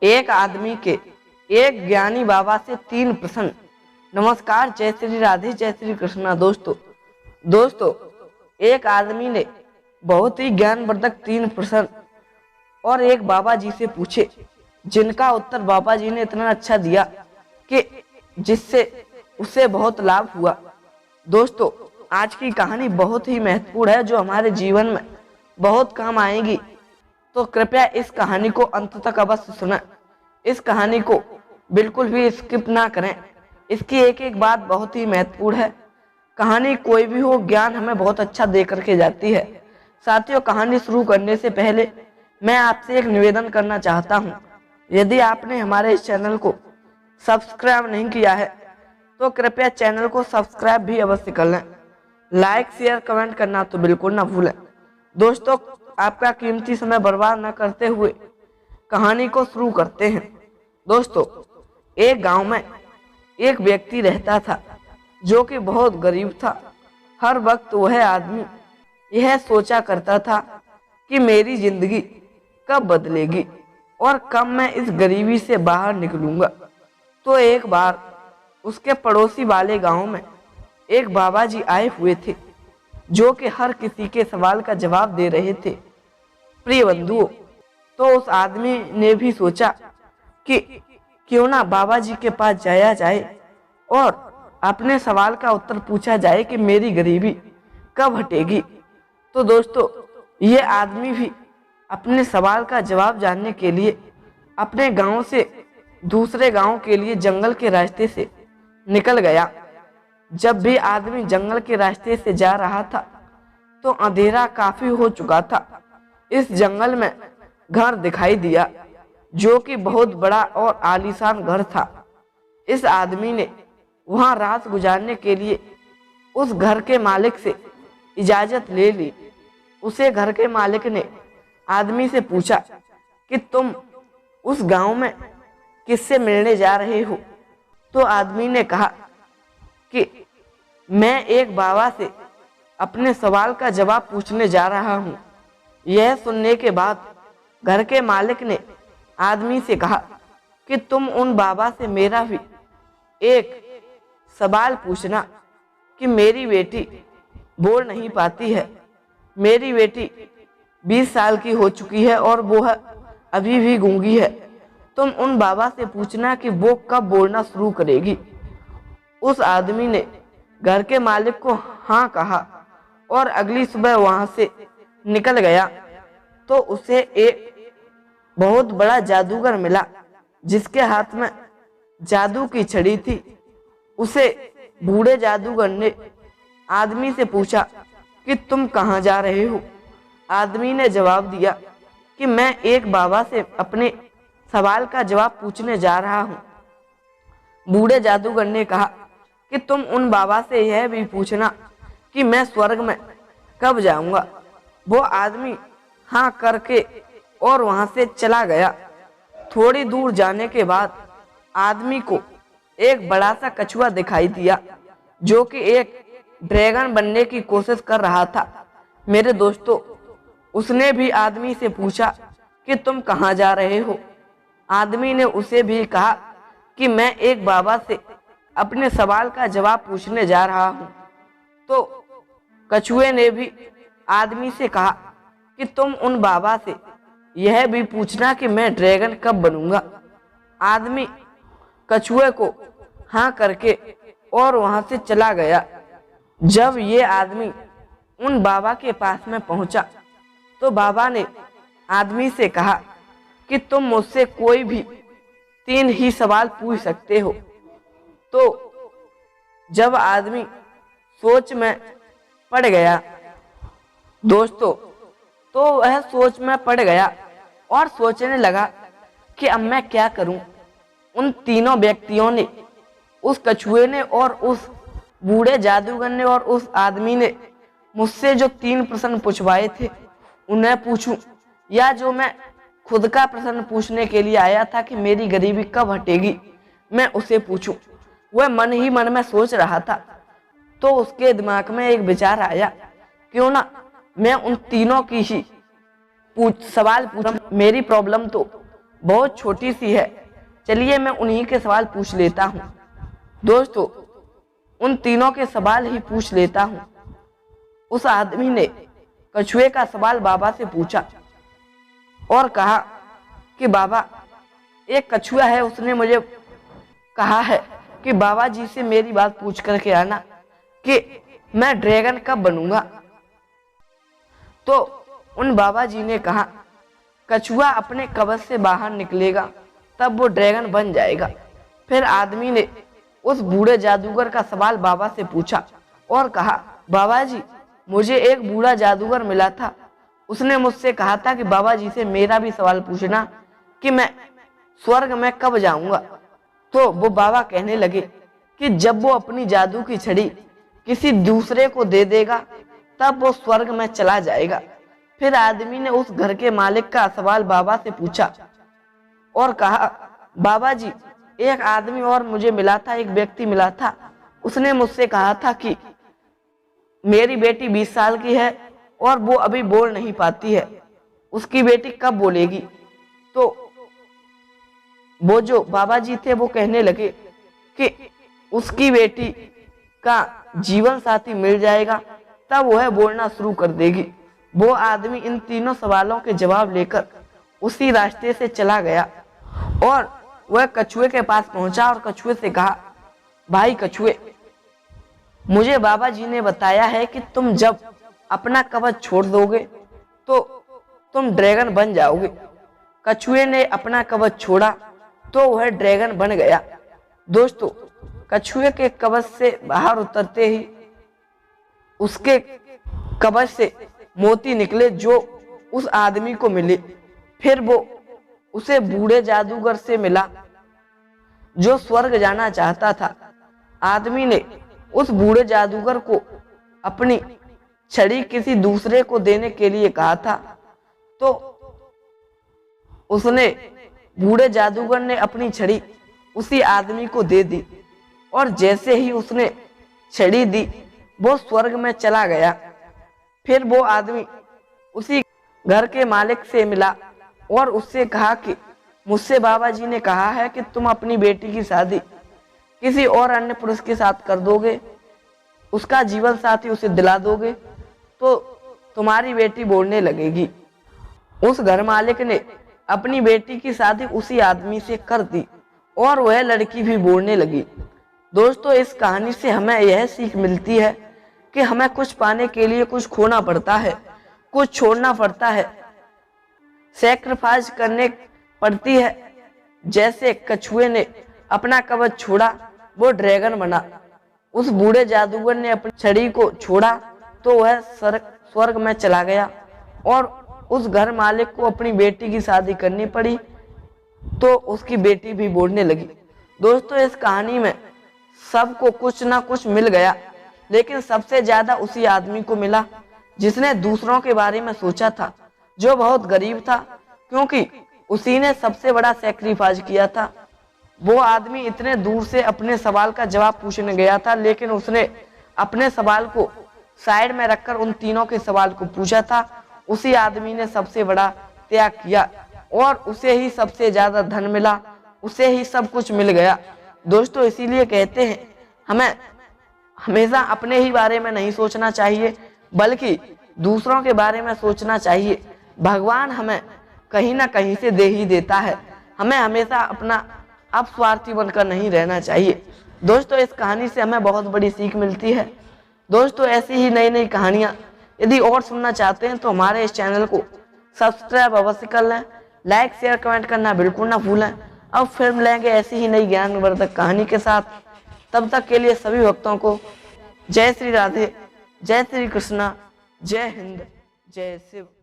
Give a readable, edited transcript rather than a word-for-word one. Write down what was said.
एक आदमी के एक ज्ञानी बाबा से 3 प्रश्न। नमस्कार, जय श्री राधे, जय श्री कृष्णा। दोस्तों एक आदमी ने बहुत ही ज्ञानवर्धक 3 प्रश्न और एक बाबा जी से पूछे, जिनका उत्तर बाबा जी ने इतना अच्छा दिया कि जिससे उसे बहुत लाभ हुआ। दोस्तों आज की कहानी बहुत ही महत्वपूर्ण है, जो हमारे जीवन में बहुत काम आएगी। तो कृपया इस कहानी को अंत तक अवश्य सुनें। इस कहानी को बिल्कुल भी स्किप ना करें। इसकी एक एक बात बहुत ही महत्वपूर्ण है। कहानी कोई भी हो, ज्ञान हमें बहुत अच्छा दे करके जाती है। साथियों, कहानी शुरू करने से पहले मैं आपसे एक निवेदन करना चाहता हूँ। यदि आपने हमारे इस चैनल को सब्सक्राइब नहीं किया है तो कृपया चैनल को सब्सक्राइब भी अवश्य कर लें। लाइक, शेयर, कमेंट करना तो बिल्कुल ना भूलें। दोस्तों आपका कीमती समय बर्बाद न करते हुए कहानी को शुरू करते हैं। दोस्तों एक गांव में एक व्यक्ति रहता था जो कि बहुत गरीब था। हर वक्त वह आदमी यह सोचा करता था कि मेरी जिंदगी कब बदलेगी और कब मैं इस गरीबी से बाहर निकलूंगा। तो एक बार उसके पड़ोसी वाले गांव में एक बाबा जी आए हुए थे, जो कि हर किसी के सवाल का जवाब दे रहे थे। प्रिय बंधुओं, तो उस आदमी ने भी सोचा कि क्यों ना बाबा जी के पास जाया जाए और अपने सवाल का उत्तर पूछा जाए कि मेरी गरीबी कब हटेगी। तो दोस्तों ये आदमी भी अपने सवाल का जवाब जानने के लिए अपने गांव से दूसरे गांव के लिए जंगल के रास्ते से निकल गया। जब भी आदमी जंगल के रास्ते से जा रहा था तो अंधेरा काफी हो चुका था। इस जंगल में घर दिखाई दिया, जो कि बहुत बड़ा और आलीशान घर था। इस आदमी ने वहां रात गुजारने के लिए उस घर के मालिक से इजाजत ले ली। उसे घर के मालिक ने आदमी से पूछा कि तुम उस गांव में किससे मिलने जा रहे हो। तो आदमी ने कहा कि मैं एक बाबा से अपने सवाल का जवाब पूछने जा रहा हूँ। यह सुनने के बाद घर के मालिक ने आदमी से कहा कि तुम उन बाबा से मेरा भी एक सवाल पूछना कि मेरी बेटी बोल नहीं पाती है। मेरी बेटी 20 साल की हो चुकी है और वो अभी भी गूंगी है। तुम उन बाबा से पूछना कि वो कब बोलना शुरू करेगी। उस आदमी ने घर के मालिक को हाँ कहा और अगली सुबह वहां से निकल गया। तो उसे एक बहुत बड़ा जादूगर मिला, जिसके हाथ में जादू की छड़ी थी। उसे बूढ़े जादूगर ने आदमी से पूछा कि तुम कहाँ जा रहे हो। आदमी ने जवाब दिया कि मैं एक बाबा से अपने सवाल का जवाब पूछने जा रहा हूँ। बूढ़े जादूगर ने कहा कि तुम उन बाबा से यह भी पूछना कि मैं स्वर्ग में कब जाऊंगा। वो आदमी हाँ करके और वहां से चला गया। थोड़ी दूर जाने के बाद आदमी को एक बड़ा सा कछुआ दिखाई दिया, जो कि एक ड्रैगन बनने की कोशिश कर रहा था। मेरे दोस्तों, उसने भी आदमी से पूछा कि तुम कहाँ जा रहे हो। आदमी ने उसे भी कहा कि मैं एक बाबा से अपने सवाल का जवाब पूछने जा रहा हूँ। तो कछुए ने भी आदमी से कहा कि तुम उन बाबा से यह भी पूछना कि मैं ड्रैगन कब बनूंगा। आदमी कछुए को हाँ करके और वहां से चला गया। जब ये आदमी उन बाबा के पास में पहुंचा तो बाबा ने आदमी से कहा कि तुम मुझसे कोई भी 3 ही सवाल पूछ सकते हो। तो जब आदमी सोच में पड़ गया दोस्तों, तो वह सोच में पड़ गया और सोचने लगा कि अब मैं क्या करूं। उन तीनों व्यक्तियों ने, उस कछुए ने और उस बूढ़े जादूगर ने और उस आदमी ने मुझसे जो 3 प्रश्न पूछवाए थे उन्हें पूछूं, या जो मैं खुद का प्रश्न पूछने के लिए आया था कि मेरी गरीबी कब हटेगी, मैं उसे पूछूं। वह मन ही मन में सोच रहा था। तो उसके दिमाग में एक विचार आया, क्यों ना मैं उन तीनों की ही सवाल पूछूं। मेरी प्रॉब्लम तो बहुत छोटी सी है। चलिए मैं उन्हीं के सवाल पूछ लेता हूँ। दोस्तों उन तीनों के सवाल ही पूछ लेता हूँ। उस आदमी ने कछुए का सवाल बाबा से पूछा और कहा कि बाबा, एक कछुआ है, उसने मुझे कहा है कि बाबा जी से मेरी बात पूछ करके आना कि मैं ड्रैगन कब बनूंगा। तो उन बाबा जी ने कहा, कछुआ अपने कवच से बाहर निकलेगा तब वो ड्रैगन बन जाएगा। फिर आदमी ने उस बूढ़े जादूगर का सवाल बाबा से पूछा और कहा, बाबा जी, मुझे एक बूढ़ा जादूगर मिला था, उसने मुझसे कहा था कि बाबा जी से मेरा भी सवाल पूछना कि मैं स्वर्ग में कब जाऊंगा। तो वो बाबा कहने लगे कि जब वो अपनी जादू की छड़ी किसी दूसरे को दे देगा तब वो स्वर्ग में चला जाएगा। फिर आदमी ने उस घर के मालिक का सवाल बाबा से पूछा और कहा, बाबा जी, एक आदमी और मुझे मिला था, एक व्यक्ति मिला था, उसने मुझसे कहा था कि मेरी बेटी 20 साल की है और वो अभी बोल नहीं पाती है, उसकी बेटी कब बोलेगी। तो वो जो बाबा जी थे वो कहने लगे कि उसकी बेटी का जीवन साथी मिल जाएगा तब वह बोलना शुरू कर देगी। वो आदमी इन तीनों सवालों के जवाब लेकर उसी रास्ते से चला गया और वह कछुए के पास पहुंचा और कछुए से कहा, भाई कछुए, मुझे बाबा जी ने बताया है कि तुम जब अपना कवच छोड़ दोगे तो तुम ड्रैगन बन जाओगे। कछुए ने अपना कवच छोड़ा तो वह ड्रैगन बन गया। दोस्तों कछुए के कवच से बाहर उतरते ही उसके कवच से मोती निकले जो उस आदमी को मिले। फिर वो उसे बूढ़े जादूगर से मिला जो स्वर्ग जाना चाहता था। आदमी ने उस बूढ़े जादूगर को अपनी छड़ी किसी दूसरे को देने के लिए कहा था। तो उसने बूढ़े जादूगर ने अपनी छड़ी उसी आदमी को दे दी और जैसे ही उसने छड़ी दी वो स्वर्ग में चला गया। फिर वो आदमी उसी घर के मालिक से मिला और उससे कहा कि मुझसे बाबा जी ने कहा है कि तुम अपनी बेटी की शादी किसी और अन्य पुरुष के साथ कर दोगे, उसका जीवन साथी उसे दिला दोगे तो तुम्हारी बेटी बोलने लगेगी। उस घर मालिक ने अपनी बेटी की शादी उसी आदमी से कर दी और वह लड़की भी बोलने लगी। दोस्तों इस कहानी से हमें यह सीख मिलती है कि हमें कुछ पाने के लिए कुछ खोना पड़ता है, कुछ छोड़ना पड़ता है, सैक्रिफाइस करने पड़ती है। जैसे कछुए ने अपना कवच छोड़ा वो ड्रैगन बना, उस बूढ़े जादूगर ने अपनी छड़ी को छोड़ा तो वह स्वर्ग में चला गया और उस घर मालिक को अपनी बेटी की शादी करनी पड़ी तो उसकी बेटी भी बोलने लगी। दोस्तों इस कहानी में सबको कुछ ना कुछ मिल गया, लेकिन सबसे ज्यादा उसी आदमी को मिला जिसने दूसरों के बारे में सोचा था, जो बहुत गरीब था, क्योंकि उसी ने सबसे बड़ा सैक्रिफाइस किया था। वो आदमी इतने दूर से अपने सवाल का जवाब पूछने गया था, लेकिन उसने अपने सवाल को साइड में रखकर उन तीनों के सवाल को पूछा था। उसी आदमी ने सबसे बड़ा त्याग किया और उसे ही सबसे ज्यादा धन मिला, उसे ही सब कुछ मिल गया। दोस्तों इसीलिए कहते हैं हमें हमेशा अपने ही बारे में नहीं सोचना चाहिए बल्कि दूसरों के बारे में सोचना चाहिए। भगवान हमें कहीं ना कहीं से दे ही देता है, हमें हमेशा अपना अपस्वार्थी बनकर नहीं रहना चाहिए। दोस्तों इस कहानी से हमें बहुत बड़ी सीख मिलती है। दोस्तों ऐसी ही नई नई कहानियाँ यदि और सुनना चाहते हैं तो हमारे इस चैनल को सब्सक्राइब अवश्य कर लें, लाइक शेयर कमेंट करना बिल्कुल ना भूलें। अब फिर मिलेंगे ऐसी ही नई ज्ञानवर्धक कहानी के साथ। तब तक के लिए सभी भक्तों को जय श्री राधे, जय श्री कृष्णा, जय हिंद, जय शिव।